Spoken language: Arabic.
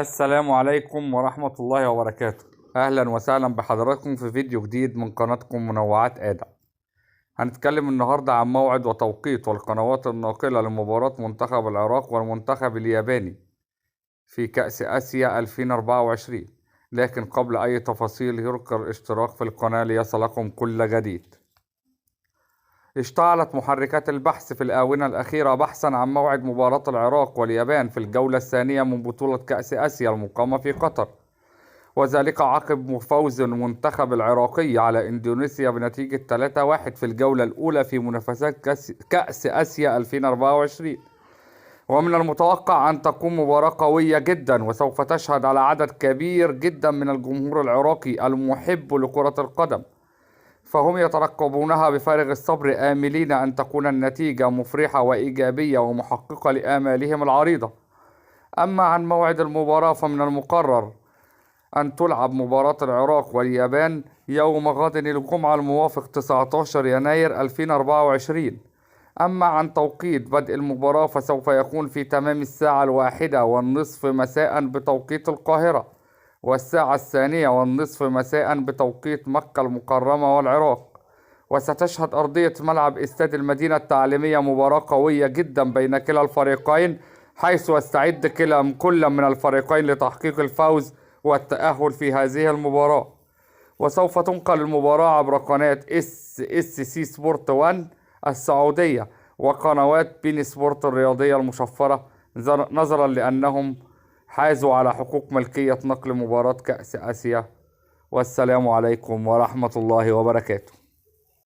السلام عليكم ورحمة الله وبركاته. أهلا وسهلا بحضراتكم في فيديو جديد من قناتكم منوعات آدم. هنتكلم النهاردة عن موعد وتوقيت والقنوات الناقلة لمباراة منتخب العراق والمنتخب الياباني في كأس آسيا 2024. لكن قبل أي تفاصيل يرجى الاشتراك في القناة ليصلكم كل جديد. اشتعلت محركات البحث في الآونة الأخيرة بحثا عن موعد مباراة العراق واليابان في الجولة الثانية من بطولة كأس آسيا المقامة في قطر، وذلك عقب فوز المنتخب العراقي على إندونيسيا بنتيجة 3-1 في الجولة الأولى في منافسات كأس آسيا 2024. ومن المتوقع أن تكون مباراة قوية جدا، وسوف تشهد على عدد كبير جدا من الجمهور العراقي المحب لكرة القدم، فهم يترقبونها بفارغ الصبر آملين أن تكون النتيجة مفرحة وإيجابية ومحققة لآمالهم العريضة. أما عن موعد المباراة فمن المقرر أن تلعب مباراة العراق واليابان يوم غد الجمعة الموافق 19 يناير 2024. أما عن توقيت بدء المباراة فسوف يكون في تمام الساعة 1:30 مساء بتوقيت القاهرة، والساعة 2:30 مساء بتوقيت مكة المكرمة والعراق. وستشهد أرضية ملعب استاد المدينة التعليمية مباراة قوية جدا بين كلا الفريقين، حيث يستعد كل من الفريقين لتحقيق الفوز والتأهل في هذه المباراة. وسوف تنقل المباراة عبر قناة اس سي سبورت 1 السعودية وقنوات بين سبورت الرياضية المشفرة، نظرا لأنهم حازوا على حقوق ملكية نقل مباراة كأس آسيا. والسلام عليكم ورحمة الله وبركاته.